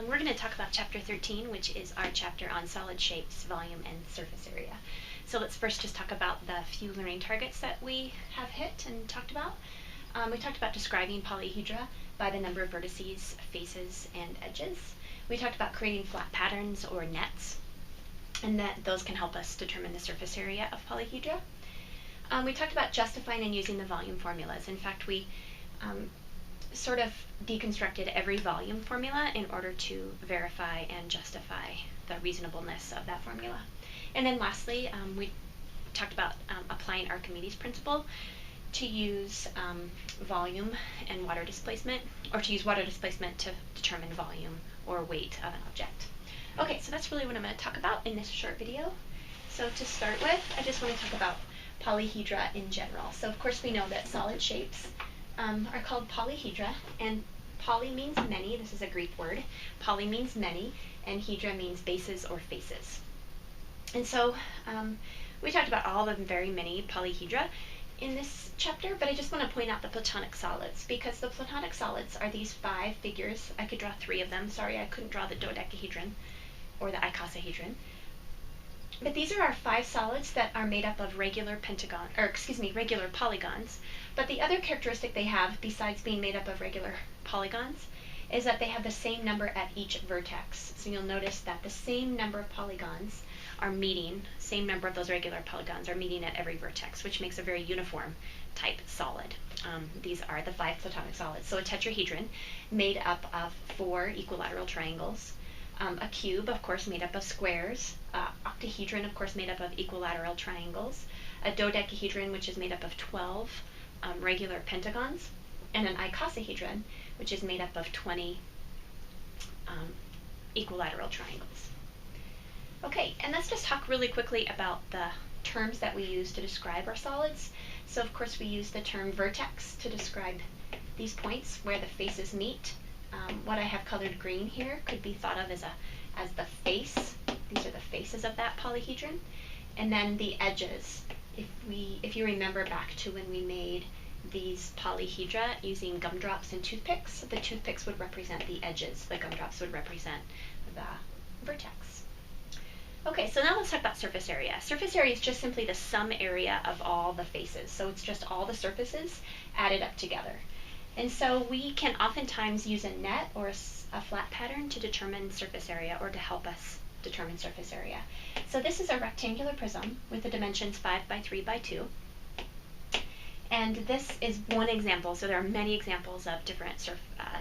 We're going to talk about Chapter 13, which is our chapter on solid shapes, volume, and surface area. So let's first just talk about the few learning targets that we have hit and talked about. We talked about describing polyhedra by the number of vertices, faces, and edges. We talked about creating flat patterns or nets, and that those can help us determine the surface area of polyhedra. We talked about justifying and using the volume formulas. In fact, we sort of deconstructed every volume formula in order to verify and justify the reasonableness of that formula. And then lastly, we talked about applying Archimedes' principle to use volume and water displacement, or to use water displacement to determine volume or weight of an object. Okay, so that's really what I'm going to talk about in this short video. So to start with, I just want to talk about polyhedra in general. So of course we know that solid shapes are called polyhedra, and poly means many. This is a Greek word. Poly means many, and hedra means bases or faces. And so we talked about all the very many polyhedra in this chapter, but I just want to point out the Platonic solids, because the Platonic solids are these 5 figures. I could draw 3 of them. Sorry, I couldn't draw the dodecahedron or the icosahedron. But these are our 5 solids that are made up of regular polygons. But the other characteristic they have, besides being made up of regular polygons, is that they have the same number at each vertex. So you'll notice that the same number of polygons are meeting, same number of those regular polygons are meeting at every vertex, which makes a very uniform type solid. These are the 5 Platonic solids. So a tetrahedron made up of 4 equilateral triangles. A cube, of course, made up of squares. Octahedron, of course, made up of equilateral triangles. A dodecahedron, which is made up of 12 regular pentagons. And an icosahedron, which is made up of 20 equilateral triangles. Okay, and let's just talk really quickly about the terms that we use to describe our solids. So, of course, we use the term vertex to describe these points where the faces meet. What I have colored green here could be thought of as the face. These are the faces of that polyhedron. And then the edges. If you remember back to when we made these polyhedra using gumdrops and toothpicks, the toothpicks would represent the edges. The gumdrops would represent the vertex. Okay, so now let's talk about surface area. Surface area is just simply the sum area of all the faces. So it's just all the surfaces added up together. And so we can oftentimes use a net or a flat pattern to determine surface area, or to help us determine surface area. So this is a rectangular prism with the dimensions 5 by 3 by 2. And this is one example. So there are many examples of different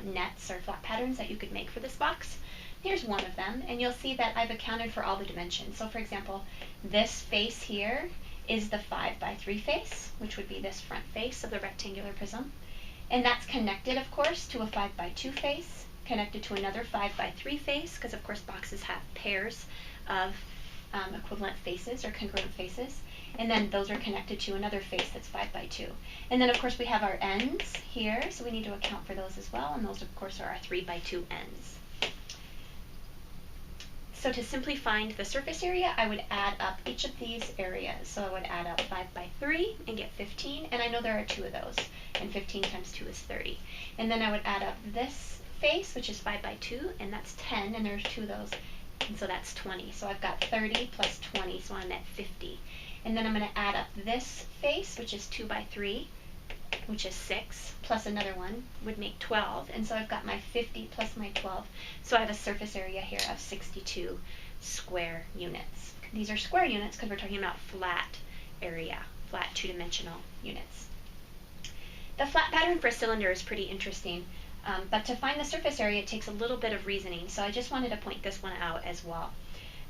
nets or flat patterns that you could make for this box. Here's one of them, and you'll see that I've accounted for all the dimensions. So for example, this face here is the 5 by 3 face, which would be this front face of the rectangular prism. And that's connected, of course, to a 5 by 2 face, connected to another 5 by 3 face, because of course boxes have pairs of equivalent faces or congruent faces. And then those are connected to another face that's 5 by 2. And then of course we have our ends here, so we need to account for those as well, and those of course are our 3 by 2 ends. So to simply find the surface area, I would add up each of these areas. So I would add up 5 by 3 and get 15, and I know there are 2 of those, and 15 times 2 is 30. And then I would add up this face, which is 5 by 2, and that's 10, and there's 2 of those, and so that's 20. So I've got 30 plus 20, so I'm at 50. And then I'm going to add up this face, which is 2 by 3, which is 6, plus another one would make 12, and so I've got my 50 plus my 12, so I have a surface area here of 62 square units. These are square units because we're talking about flat area, flat 2-dimensional units. The flat pattern for a cylinder is pretty interesting, but to find the surface area it takes a little bit of reasoning, so I just wanted to point this one out as well.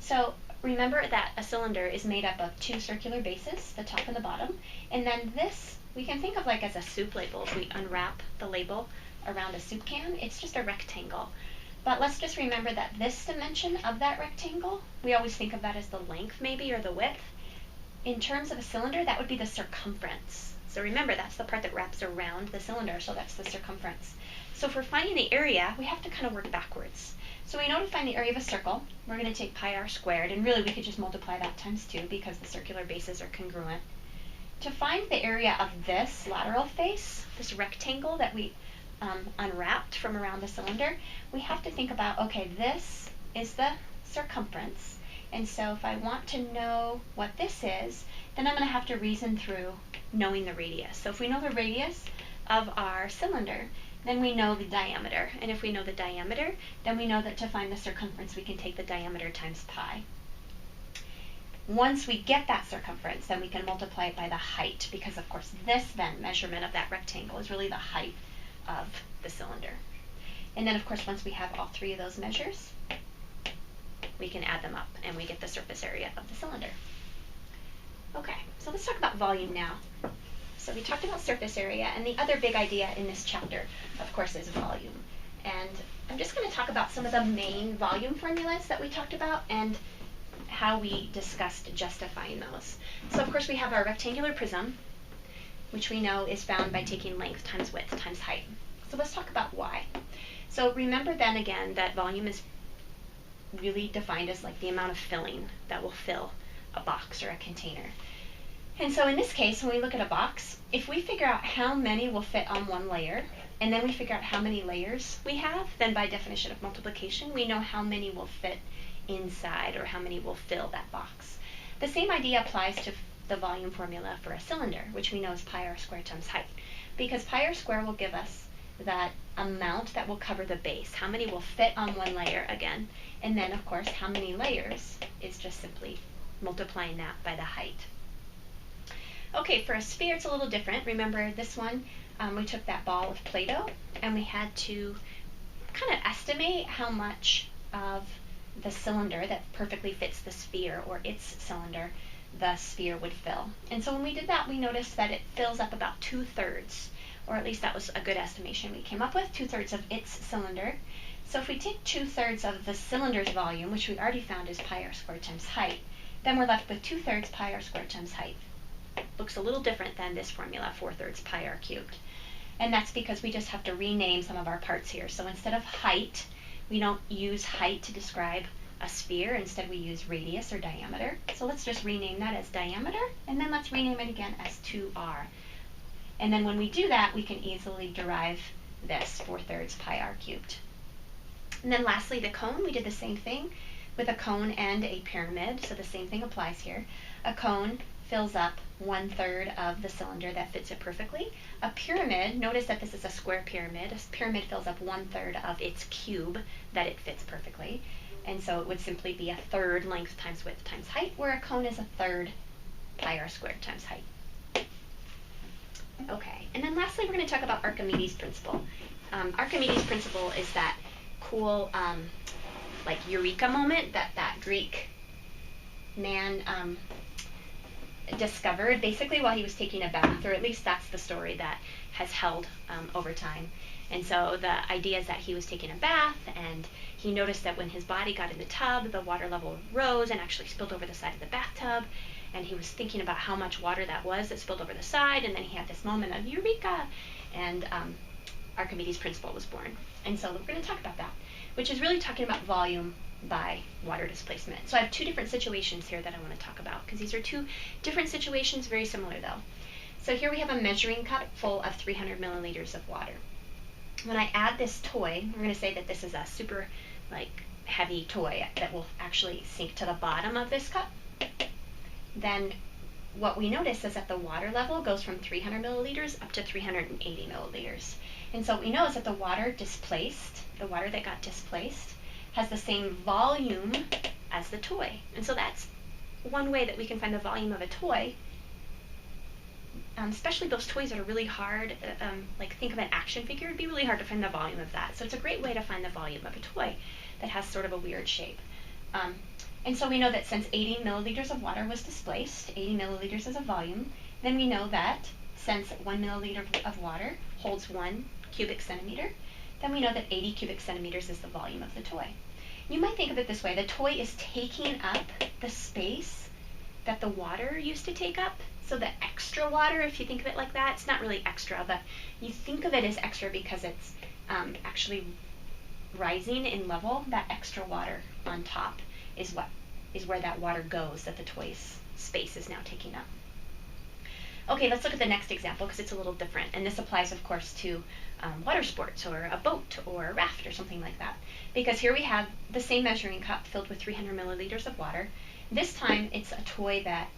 So remember that a cylinder is made up of 2 circular bases, the top and the bottom, and then this we can think of like as a soup label. If we unwrap the label around a soup can, it's just a rectangle. But let's just remember that this dimension of that rectangle, we always think of that as the length maybe, or the width. In terms of a cylinder, that would be the circumference. So remember, that's the part that wraps around the cylinder, so that's the circumference. So for finding the area, we have to kind of work backwards. So we know to find the area of a circle, we're going to take pi r squared, and really we could just multiply that times 2 because the circular bases are congruent. To find the area of this lateral face, this rectangle that we unwrapped from around the cylinder, we have to think about, okay, this is the circumference. And so if I want to know what this is, then I'm going to have to reason through knowing the radius. So if we know the radius of our cylinder, then we know the diameter. And if we know the diameter, then we know that to find the circumference, we can take the diameter times pi. Once we get that circumference, then we can multiply it by the height, because of course this then measurement of that rectangle is really the height of the cylinder. And then of course once we have all three of those measures, we can add them up and we get the surface area of the cylinder. Okay, so let's talk about volume now. So we talked about surface area, and the other big idea in this chapter, of course, is volume. And I'm just going to talk about some of the main volume formulas that we talked about and how we discussed justifying those. So of course we have our rectangular prism, which we know is found by taking length times width times height. So let's talk about why. So remember then again that volume is really defined as like the amount of filling that will fill a box or a container. And so in this case, when we look at a box, if we figure out how many will fit on one layer, and then we figure out how many layers we have, then by definition of multiplication, we know how many will fit inside or how many will fill that box. The same idea applies to the volume formula for a cylinder, which we know is pi r squared times height, because pi r squared will give us that amount that will cover the base, how many will fit on one layer again, and then of course how many layers is just simply multiplying that by the height. Okay, for a sphere it's a little different. Remember this one, we took that ball of Play-Doh and we had to kind of estimate how much of the cylinder that perfectly fits the sphere, or its cylinder, the sphere would fill. And so when we did that, we noticed that it fills up about 2/3, or at least that was a good estimation we came up with, 2/3 of its cylinder. So if we take 2/3 of the cylinder's volume, which we already found is pi r squared times height, then we're left with 2/3 pi r squared times height. Looks a little different than this formula, 4/3 pi r cubed. And that's because we just have to rename some of our parts here. So instead of height, we don't use height to describe a sphere. Instead, we use radius or diameter. So let's just rename that as diameter, and then let's rename it again as 2r. And then when we do that, we can easily derive this, 4/3 pi r cubed. And then lastly, the cone, we did the same thing with a cone and a pyramid, so the same thing applies here. A cone fills up 1/3 of the cylinder that fits it perfectly. A pyramid, notice that this is a square pyramid. A pyramid fills up 1/3 of its cube that it fits perfectly. And so it would simply be 1/3 length times width times height, where a cone is 1/3 pi r squared times height. Okay, and then lastly we're going to talk about Archimedes' principle. Archimedes' principle is that cool like eureka moment that Greek man discovered basically while he was taking a bath, or at least that's the story that has held over time. And so the idea is that he was taking a bath and he noticed that when his body got in the tub, the water level rose and actually spilled over the side of the bathtub. And he was thinking about how much water that was that spilled over the side, and then he had this moment of eureka, and Archimedes' principle was born. And so we're going to talk about that, which is really talking about volume by water displacement. So I have two different situations here that I want to talk about, because these are two different situations, very similar though. So here we have a measuring cup full of 300 milliliters of water. When I add this toy, we're going to say that this is a super heavy toy that will actually sink to the bottom of this cup. Then what we notice is that the water level goes from 300 milliliters up to 380 milliliters. And so what we know is that the water that got displaced, has the same volume as the toy. And so that's one way that we can find the volume of a toy, especially those toys that are really hard, like think of an action figure, it'd be really hard to find the volume of that. So it's a great way to find the volume of a toy that has sort of a weird shape. And so we know that since 80 milliliters of water was displaced, 80 milliliters is a volume, then we know that since 1 milliliter of water holds 1 cubic centimeter, then we know that 80 cubic centimeters is the volume of the toy. You might think of it this way: the toy is taking up the space that the water used to take up. So the extra water, if you think of it like that, it's not really extra, but you think of it as extra because it's actually rising in level. That extra water on top is where that water goes that the toy's space is now taking up. Okay, let's look at the next example because it's a little different, and this applies of course to water sports or a boat or a raft or something like that. Because here we have the same measuring cup filled with 300 milliliters of water. This time it's a toy that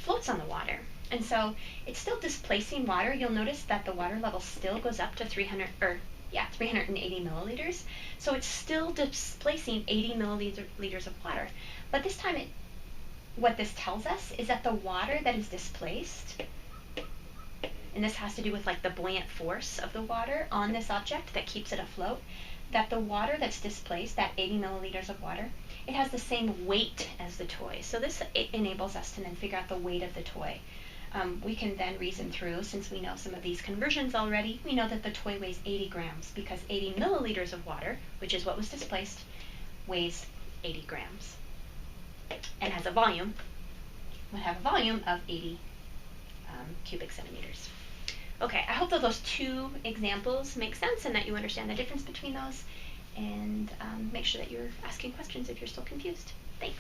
floats on the water. And so it's still displacing water. You'll notice that the water level still goes up to 380 milliliters. So it's still displacing 80 milliliters of water. But this time what this tells us is that the water that is displaced, and this has to do with like the buoyant force of the water on this object that keeps it afloat, that the water that's displaced, that 80 milliliters of water, it has the same weight as the toy. So it enables us to then figure out the weight of the toy. We can then reason through, since we know some of these conversions already, we know that the toy weighs 80 grams because 80 milliliters of water, which is what was displaced, weighs 80 grams. And has a volume, would have a volume of 80 cubic centimeters. Okay, I hope that those two examples make sense and that you understand the difference between those, and make sure that you're asking questions if you're still confused. Thanks.